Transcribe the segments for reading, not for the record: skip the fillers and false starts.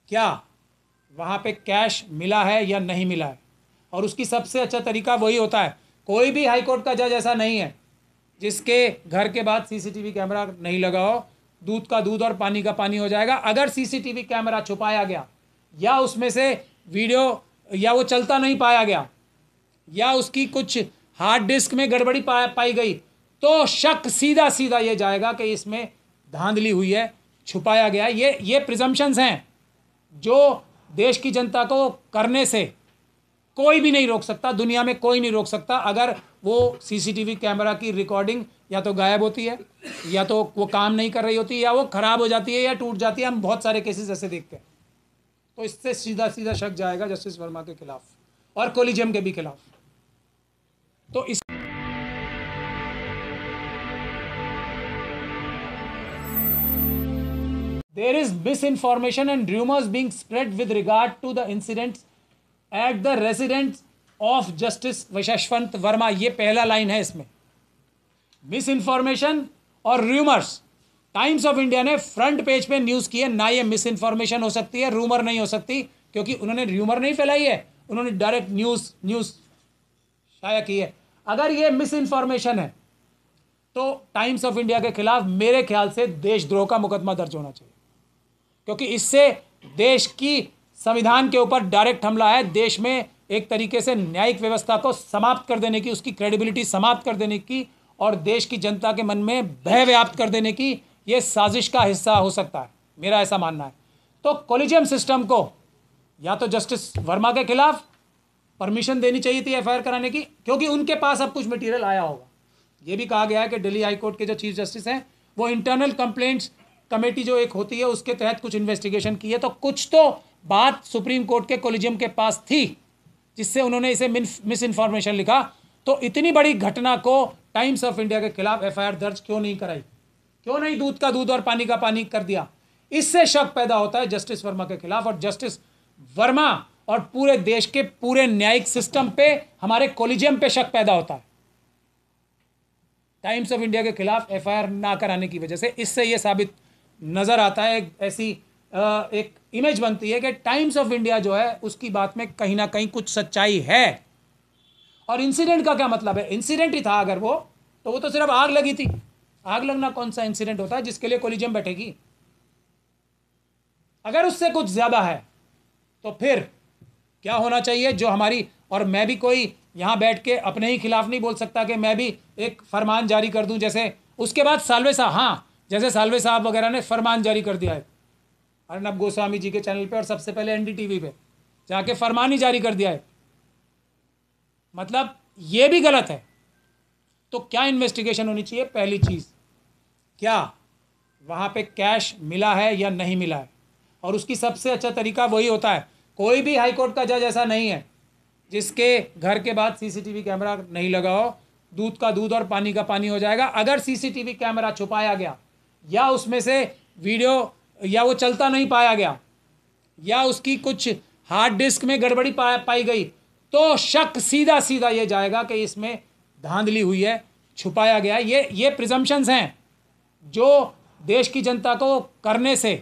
क्या वहाँ पे कैश मिला है या नहीं मिला है। और उसकी सबसे अच्छा तरीका वही होता है, कोई भी हाई कोर्ट का जज ऐसा नहीं है जिसके घर के बाद सीसीटीवी कैमरा नहीं लगा हो, दूध का दूध और पानी का पानी हो जाएगा। अगर सीसीटीवी कैमरा छुपाया गया या उसमें से वीडियो या वो चलता नहीं पाया गया या उसकी कुछ हार्ड डिस्क में गड़बड़ी पाई गई, तो शक सीधा सीधा ये जाएगा कि इसमें धांधली हुई है, छुपाया गया। ये प्रिजम्पशंस हैं जो देश की जनता को करने से कोई भी नहीं रोक सकता, दुनिया में कोई नहीं रोक सकता। अगर वो सीसीटीवी कैमरा की रिकॉर्डिंग या तो गायब होती है, या तो वो काम नहीं कर रही होती, या वो खराब हो जाती है, या टूट जाती है। हम बहुत सारे केसेस ऐसे देखते हैं। तो इससे सीधा सीधा शक जाएगा जस्टिस वर्मा के खिलाफ और कोलिजियम के भी खिलाफ। तो इस there is misinformation and rumors being spread with regard to the incidents at the residence of Justice Yashwant Verma. ये पहला लाइन है इसमें, मिस इन्फॉर्मेशन और रूमर्स। टाइम्स ऑफ इंडिया ने फ्रंट पेज पे न्यूज़ की है ना। ये मिस इन्फॉर्मेशन हो सकती है, रूमर नहीं हो सकती, क्योंकि उन्होंने रूमर नहीं फैलाई है, उन्होंने डायरेक्ट न्यूज़ शाया की है। अगर ये मिस इन्फॉर्मेशन है तो टाइम्स ऑफ इंडिया के खिलाफ मेरे ख्याल से देशद्रोह का मुकदमा दर्ज होना चाहिए, क्योंकि इससे देश की संविधान के ऊपर डायरेक्ट हमला है। देश में एक तरीके से न्यायिक व्यवस्था को समाप्त कर देने की, उसकी क्रेडिबिलिटी समाप्त कर देने की और देश की जनता के मन में भय व्याप्त कर देने की यह साजिश का हिस्सा हो सकता है, मेरा ऐसा मानना है। तो कोलिजियम सिस्टम को या तो जस्टिस वर्मा के खिलाफ परमिशन देनी चाहिए थी एफआईआर कराने की, क्योंकि उनके पास अब कुछ मटेरियल आया होगा। ये भी कहा गया है कि दिल्ली हाई कोर्ट के जो चीफ जस्टिस हैं वो इंटरनल कंप्लेंट्स कमेटी जो एक होती है उसके तहत कुछ इन्वेस्टिगेशन की है, तो कुछ तो बात सुप्रीम कोर्ट के कोलिजियम के पास थी जिससे उन्होंने इसे मिस इन्फॉर्मेशन लिखा। तो इतनी बड़ी घटना को टाइम्स ऑफ इंडिया के खिलाफ एफआईआर दर्ज क्यों नहीं कराई, क्यों नहीं दूध का दूध और पानी का पानी कर दिया। इससे शक पैदा होता है जस्टिस वर्मा के खिलाफ, और जस्टिस वर्मा और पूरे देश के पूरे न्यायिक सिस्टम पे, हमारे कोलिजियम पे शक पैदा होता है टाइम्स ऑफ इंडिया के खिलाफ एफआईआर ना कराने की वजह से। इससे यह साबित नजर आता है, ऐसी एक इमेज बनती है कि टाइम्स ऑफ इंडिया जो है उसकी बात में कहीं ना कहीं कुछ सच्चाई है। और इंसिडेंट का क्या मतलब है, इंसिडेंट ही था अगर वो, तो वो तो सिर्फ आग लगी थी। आग लगना कौन सा इंसिडेंट होता है जिसके लिए कोलिजियम बैठेगी। अगर उससे कुछ ज्यादा है तो फिर क्या होना चाहिए जो हमारी, और मैं भी कोई यहां बैठ के अपने ही खिलाफ नहीं बोल सकता कि मैं भी एक फरमान जारी कर दूं, जैसे उसके बाद साल्वे साहब, हाँ जैसे साल्वे साहब वगैरह ने फरमान जारी कर दिया है अर्नब गोस्वामी जी के चैनल पे और सबसे पहले एनडीटीवी पे जाके फरमान ही जारी कर दिया है, मतलब ये भी गलत है। तो क्या इन्वेस्टिगेशन होनी चाहिए, पहली चीज क्या वहां पे कैश मिला है या नहीं मिला है। और उसकी सबसे अच्छा तरीका वही होता है, कोई भी हाईकोर्ट का जज ऐसा नहीं है जिसके घर के बाद सीसीटीवी कैमरा नहीं लगा हो, दूध का दूध और पानी का पानी हो जाएगा। अगर सीसीटीवी कैमरा छुपाया गया या उसमें से वीडियो या वो चलता नहीं पाया गया या उसकी कुछ हार्ड डिस्क में गड़बड़ी पाई गई, तो शक सीधा सीधा ये जाएगा कि इसमें धांधली हुई है, छुपाया गया। ये प्रिजम्पशंस हैं जो देश की जनता को करने से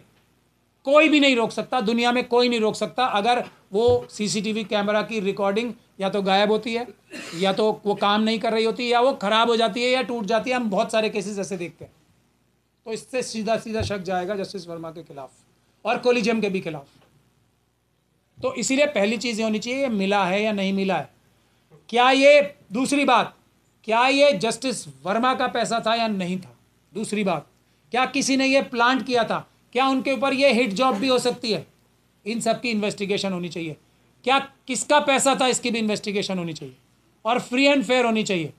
कोई भी नहीं रोक सकता, दुनिया में कोई नहीं रोक सकता। अगर वो सीसीटीवी कैमरा की रिकॉर्डिंग या तो गायब होती है, या तो वो काम नहीं कर रही होती, या वो खराब हो जाती है, या टूट जाती है। हम बहुत सारे केसेस ऐसे देखते हैं। तो इससे सीधा सीधा शक जाएगा जस्टिस वर्मा के खिलाफ और कोलिजियम के भी खिलाफ। तो इसीलिए पहली चीज ये होनी चाहिए, ये मिला है या नहीं मिला है। क्या ये, दूसरी बात, क्या ये जस्टिस वर्मा का पैसा था या नहीं था। दूसरी बात, क्या किसी ने ये प्लांट किया था, क्या उनके ऊपर ये हिट जॉब भी हो सकती है। इन सब की इन्वेस्टिगेशन होनी चाहिए। क्या किसका पैसा था, इसकी भी इन्वेस्टिगेशन होनी चाहिए और फ्री एंड फेयर होनी चाहिए।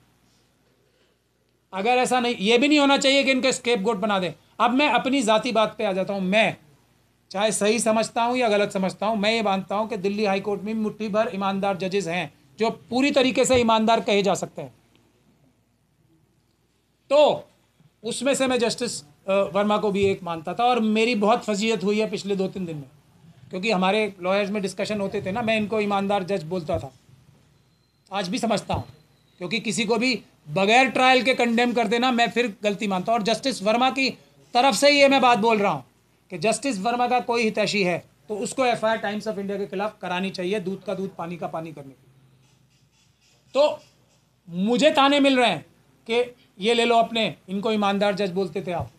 अगर ऐसा नहीं, ये भी नहीं होना चाहिए कि इनके स्केपगोट बना दें। अब मैं अपनी जाती बात पे आ जाता हूं। मैं चाहे सही समझता हूं या गलत समझता हूं, मैं ये मानता हूं कि दिल्ली हाई कोर्ट में मुट्ठी भर ईमानदार जजेस हैं जो पूरी तरीके से ईमानदार कहे जा सकते हैं। तो उसमें से मैं जस्टिस वर्मा को भी एक मानता था, और मेरी बहुत फजीयत हुई है पिछले 2-3 दिन में, क्योंकि हमारे लॉयर्स में डिस्कशन होते थे ना, मैं इनको ईमानदार जज बोलता था। आज भी समझता हूँ, क्योंकि किसी को भी बगैर ट्रायल के कंडेम कर देना मैं फिर गलती मानता हूँ। और जस्टिस वर्मा की तरफ से ही ये मैं बात बोल रहा हूँ कि जस्टिस वर्मा का कोई हितैषी है तो उसको एफआईआर टाइम्स ऑफ इंडिया के खिलाफ करानी चाहिए, दूध का दूध पानी का पानी करने के लिए। तो मुझे ताने मिल रहे हैं कि ये ले लो अपने, इनको ईमानदार जज बोलते थे आप।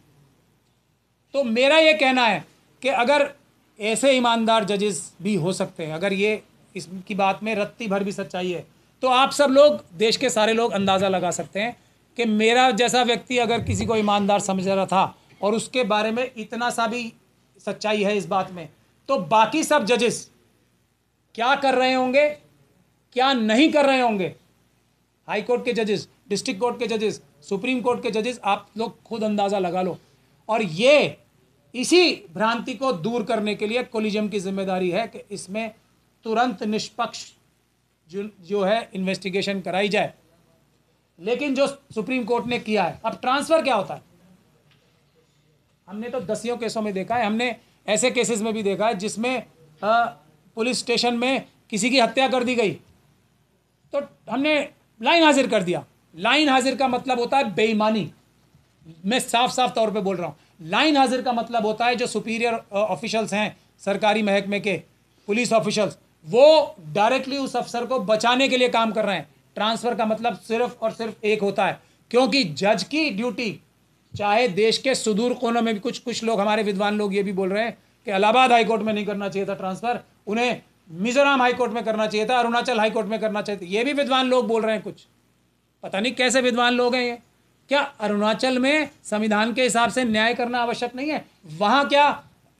तो मेरा ये कहना है कि अगर ऐसे ईमानदार जजेस भी हो सकते हैं, अगर ये इसकी बात में रत्ती भर भी सच्चाई है, तो आप सब लोग, देश के सारे लोग अंदाज़ा लगा सकते हैं कि मेरा जैसा व्यक्ति अगर किसी को ईमानदार समझ रहा था और उसके बारे में इतना सा भी सच्चाई है इस बात में, तो बाकी सब जजेस क्या कर रहे होंगे, क्या नहीं कर रहे होंगे। हाई कोर्ट के जजेस, डिस्ट्रिक्ट कोर्ट के जजेस, सुप्रीम कोर्ट के जजेस, आप लोग खुद अंदाज़ा लगा लो। और ये इसी भ्रांति को दूर करने के लिए कोलिजियम की जिम्मेदारी है कि इसमें तुरंत निष्पक्ष जो है इन्वेस्टिगेशन कराई जाए। लेकिन जो सुप्रीम कोर्ट ने किया है, अब ट्रांसफ़र क्या होता है, हमने तो दसियों केसों में देखा है, हमने ऐसे केसेस में भी देखा है जिसमें पुलिस स्टेशन में किसी की हत्या कर दी गई तो हमने लाइन हाजिर कर दिया। लाइन हाजिर का मतलब होता है बेईमानी। मैं साफ साफ तौर पे बोल रहा हूँ, लाइन हाजिर का मतलब होता है जो सुपीरियर ऑफिशियल्स हैं सरकारी महकमे के, पुलिस ऑफिशियल्स, वो डायरेक्टली उस अफसर को बचाने के लिए काम कर रहे हैं। ट्रांसफ़र का मतलब सिर्फ और सिर्फ एक होता है, क्योंकि जज की ड्यूटी, चाहे देश के सुदूर कोनों में भी कुछ लोग, हमारे विद्वान लोग ये भी बोल रहे हैं कि इलाहाबाद हाईकोर्ट में नहीं करना चाहिए था ट्रांसफ़र, उन्हें मिजोरम हाईकोर्ट में करना चाहिए था, अरुणाचल हाईकोर्ट में करना चाहिए था, ये भी विद्वान लोग बोल रहे हैं। कुछ पता नहीं कैसे विद्वान लोग हैं ये। क्या अरुणाचल में संविधान के हिसाब से न्याय करना आवश्यक नहीं है? वहाँ क्या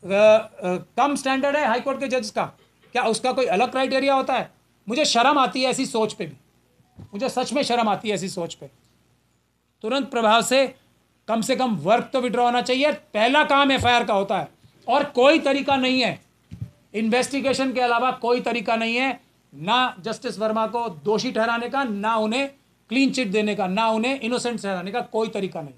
कम स्टैंडर्ड है हाईकोर्ट के जज का? क्या उसका कोई अलग क्राइटेरिया होता है? मुझे शर्म आती है ऐसी सोच पे भी, मुझे सच में शर्म आती है ऐसी सोच पे। तुरंत प्रभाव से कम वर्क तो विड्रॉ होना चाहिए। पहला काम एफआईआर का होता है, और कोई तरीका नहीं है इन्वेस्टिगेशन के अलावा, कोई तरीका नहीं है ना जस्टिस वर्मा को दोषी ठहराने का, ना उन्हें क्लीन चिट देने का, ना उन्हें इनोसेंट ठहराने का, कोई तरीका नहीं।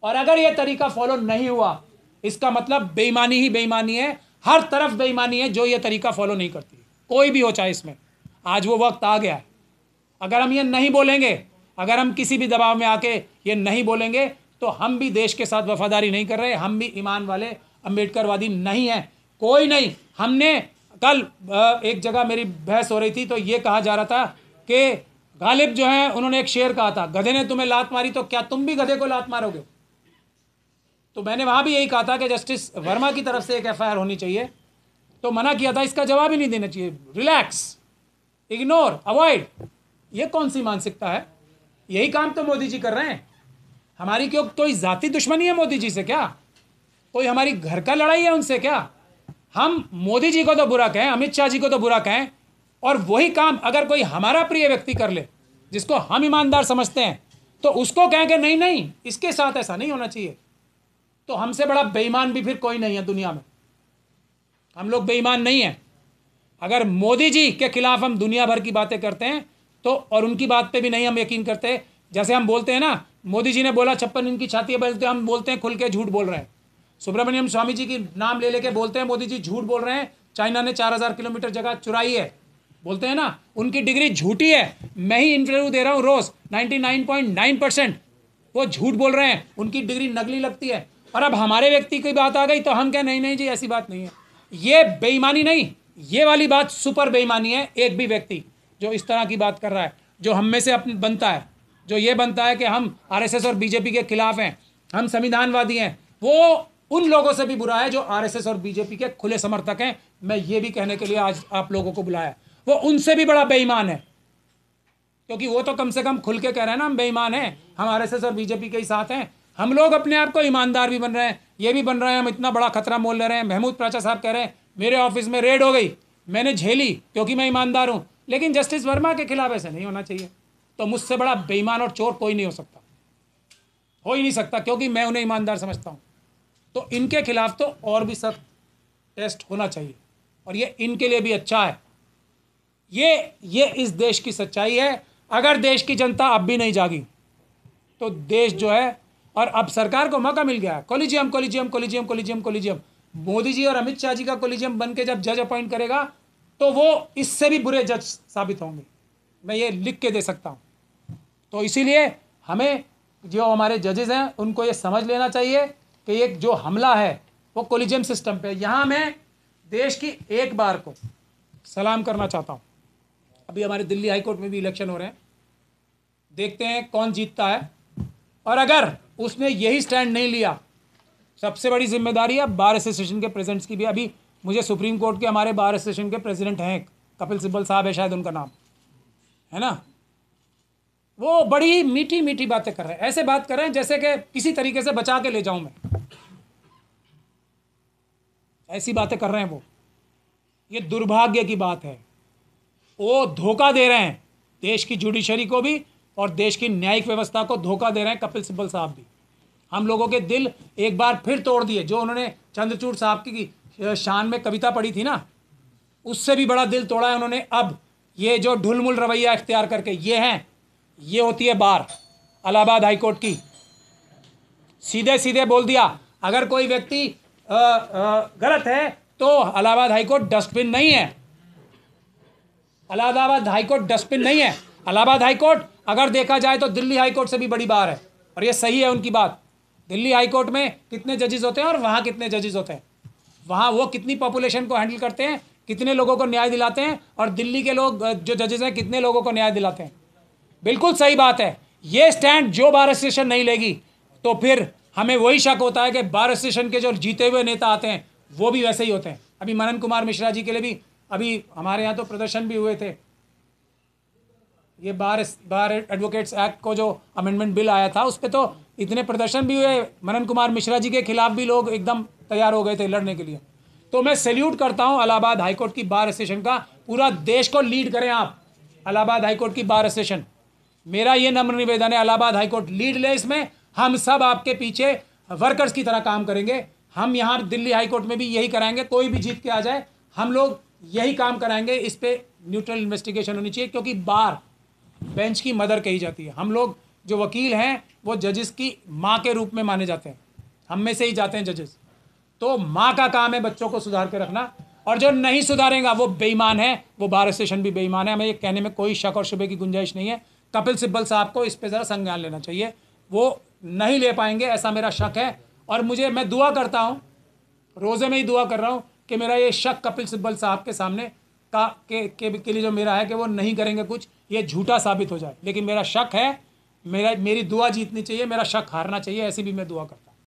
और अगर यह तरीका फॉलो नहीं हुआ, इसका मतलब बेईमानी ही बेईमानी है, हर तरफ बेईमानी है जो ये तरीका फॉलो नहीं करती, कोई भी हो चाहे इसमें। आज वो वक्त आ गया है। अगर हम ये नहीं बोलेंगे, अगर हम किसी भी दबाव में आके ये नहीं बोलेंगे, तो हम भी देश के साथ वफादारी नहीं कर रहे, हम भी ईमान वाले अम्बेडकरवादी नहीं हैं। कोई नहीं। हमने कल एक जगह मेरी बहस हो रही थी तो ये कहा जा रहा था कि गालिब जो है, उन्होंने एक शेर कहा था, गधे ने तुम्हें लात मारी तो क्या तुम भी गधे को लात मारोगे? तो मैंने वहाँ भी यही कहा था कि जस्टिस वर्मा की तरफ से एक एफआईआर होनी चाहिए, तो मना किया था, इसका जवाब ही नहीं देना चाहिए, रिलैक्स, इग्नोर, अवॉइड। ये कौन सी मानसिकता है? यही काम तो मोदी जी कर रहे हैं। हमारी क्यों कोई जाति दुश्मनी है मोदी जी से? क्या कोई हमारी घर का लड़ाई है उनसे? क्या हम मोदी जी को तो बुरा कहें, अमित शाह जी को तो बुरा कहें, और वही काम अगर कोई हमारा प्रिय व्यक्ति कर ले, जिसको हम ईमानदार समझते हैं, तो उसको कहें कि नहीं नहीं इसके साथ ऐसा नहीं होना चाहिए, तो हमसे बड़ा बेईमान भी फिर कोई नहीं है दुनिया में। हम लोग बेईमान नहीं हैं। अगर मोदी जी के खिलाफ हम दुनिया भर की बातें करते हैं तो, और उनकी बात पे भी नहीं हम यकीन करते, जैसे हम बोलते हैं ना, मोदी जी ने बोला 56 इनकी छाती है, बोलते हम बोलते हैं खुल के झूठ बोल रहे हैं। सुब्रमण्यम स्वामी जी की नाम ले लेके बोलते हैं मोदी जी झूठ बोल रहे हैं, चाइना ने 4000 किलोमीटर जगह चुराई है, बोलते हैं ना, उनकी डिग्री झूठी है। मैं ही इंटरव्यू दे रहा हूँ रोज, 99.9% वो झूठ बोल रहे हैं, उनकी डिग्री नकली लगती है। और अब हमारे व्यक्ति की बात आ गई तो हम क्या, नहीं नहीं जी ऐसी बात नहीं है। ये बेईमानी नहीं, ये वाली बात सुपर बेईमानी है। एक भी व्यक्ति जो इस तरह की बात कर रहा है, जो हम में से अपने बनता है, जो ये बनता है कि हम आरएसएस और बीजेपी के खिलाफ हैं, हम संविधानवादी हैं, वो उन लोगों से भी बुरा है जो आरएसएस और बीजेपी के खुले समर्थक हैं। मैं ये भी कहने के लिए आज आप लोगों को बुलाया, वो उनसे भी बड़ा बेईमान है, क्योंकि वो तो कम से कम खुल के कह रहे हैं ना हम बेईमान हैं, हम आरएसएस और बीजेपी के ही साथ हैं। हम लोग अपने आप को ईमानदार भी बन रहे हैं, ये भी बन रहे हैं, हम इतना बड़ा खतरा मोल ले रहे हैं। महमूद प्राचा साहब कह रहे हैं मेरे ऑफिस में रेड हो गई, मैंने झेली क्योंकि मैं ईमानदार हूँ, लेकिन जस्टिस वर्मा के खिलाफ ऐसा नहीं होना चाहिए। तो मुझसे बड़ा बेईमान और चोर कोई नहीं हो सकता, हो ही नहीं सकता, क्योंकि मैं उन्हें ईमानदार समझता हूँ। तो इनके खिलाफ तो और भी सख्त टेस्ट होना चाहिए, और ये इनके लिए भी अच्छा है। ये इस देश की सच्चाई है। अगर देश की जनता अब भी नहीं जागी तो देश जो है, और अब सरकार को मौका मिल गया है, collegium collegium collegium collegium collegium, Modi ji और अमित शाह जी का कोलिजियम बन के जब जज अपॉइंट करेगा तो वो इससे भी बुरे जज साबित होंगे, मैं ये लिख के दे सकता हूँ। तो इसीलिए हमें जो हमारे जजेस हैं उनको ये समझ लेना चाहिए कि ये जो हमला है वो कोलिजियम सिस्टम पे। यहाँ मैं देश की एक बार को सलाम करना चाहता हूँ। अभी हमारे दिल्ली हाई कोर्ट में भी इलेक्शन हो रहे हैं, देखते हैं कौन जीतता है। और अगर उसने यही स्टैंड नहीं लिया, सबसे बड़ी जिम्मेदारी है बार एसोसिएशन के प्रेसिडेंट्स की भी। अभी मुझे सुप्रीम कोर्ट के हमारे बार एसोसिएशन के प्रेसिडेंट हैं, कपिल सिब्बल साहब है शायद उनका नाम, है ना, वो बड़ी मीठी मीठी बातें कर रहे हैं, ऐसे बात कर रहे हैं जैसे कि किसी तरीके से बचा के ले जाऊं मैं, ऐसी बातें कर रहे हैं वो। ये दुर्भाग्य की बात है, वो धोखा दे रहे हैं देश की जुडिशरी को भी और देश की न्यायिक व्यवस्था को धोखा दे रहे हैं कपिल सिब्बल साहब भी। हम लोगों के दिल एक बार फिर तोड़ दिए। जो उन्होंने चंद्रचूड़ साहब की शान में कविता पढ़ी थी ना, उससे भी बड़ा दिल तोड़ा है उन्होंने। अब ये जो ढुलमुल रवैया इख्तियार करके ये होती है बार इलाहाबाद हाईकोर्ट की। सीधे सीधे बोल दिया, अगर कोई व्यक्ति गलत है तो इलाहाबाद हाईकोर्ट डस्टबिन नहीं है। इलाहाबाद हाईकोर्ट डस्टबिन नहीं है। इलाहाबाद हाईकोर्ट अगर देखा जाए तो दिल्ली हाईकोर्ट से भी बड़ी बार है, और ये सही है उनकी बात। दिल्ली हाईकोर्ट में कितने जजेस होते हैं और वहाँ कितने जजेस होते हैं, वहाँ वो कितनी पॉपुलेशन को हैंडल करते हैं, कितने लोगों को न्याय दिलाते हैं, और दिल्ली के लोग जो जजेस हैं कितने लोगों को न्याय दिलाते हैं। बिल्कुल सही बात है। ये स्टैंड जो बार एसोसिएशन नहीं लेगी तो फिर हमें वही शक होता है कि बार एसोसिएशन के जो जीते हुए नेता आते हैं वो भी वैसे ही होते हैं। अभी मनन कुमार मिश्रा जी के लिए भी अभी हमारे यहाँ तो प्रदर्शन भी हुए थे। ये बार एडवोकेट्स एक्ट को जो अमेंडमेंट बिल आया था उस पर तो इतने प्रदर्शन भी हुए, मनन कुमार मिश्रा जी के खिलाफ भी लोग एकदम तैयार हो गए थे लड़ने के लिए। तो मैं सैल्यूट करता हूँ इलाहाबाद हाईकोर्ट की बार एसोसिएशन का। पूरा देश को लीड करें आप, इलाहाबाद हाईकोर्ट की बार एसोसिएशन। मेरा ये नम्र निवेदन है, इलाहाबाद हाईकोर्ट लीड ले इसमें। हम सब आपके पीछे वर्कर्स की तरह काम करेंगे। हम यहाँ दिल्ली हाईकोर्ट में भी यही कराएंगे, कोई भी जीत के आ जाए हम लोग यही काम कराएंगे। इस पर न्यूट्रल इन्वेस्टिगेशन होनी चाहिए, क्योंकि बार बेंच की मदर कही जाती है। हम लोग जो वकील हैं वो जजेस की माँ के रूप में माने जाते हैं, हम में से ही जाते हैं जजेस। तो माँ का काम है बच्चों को सुधार के रखना, और जो नहीं सुधारेगा वो बेईमान है, वो बार एसोसिएशन भी बेईमान है। हमें ये कहने में कोई शक और शुबे की गुंजाइश नहीं है। कपिल सिब्बल साहब को इस पर ज़रा संज्ञान लेना चाहिए, वो नहीं ले पाएंगे ऐसा मेरा शक है। और मैं दुआ करता हूँ, रोज़े में ही दुआ कर रहा हूँ कि मेरा ये शक कपिल सिब्बल साहब के सामने के लिए जो मेरा है कि वो नहीं करेंगे कुछ, ये झूठा साबित हो जाए। लेकिन मेरा शक है, मेरी दुआ जीतनी चाहिए, मेरा शक हारना चाहिए, ऐसी भी मैं दुआ करता हूँ।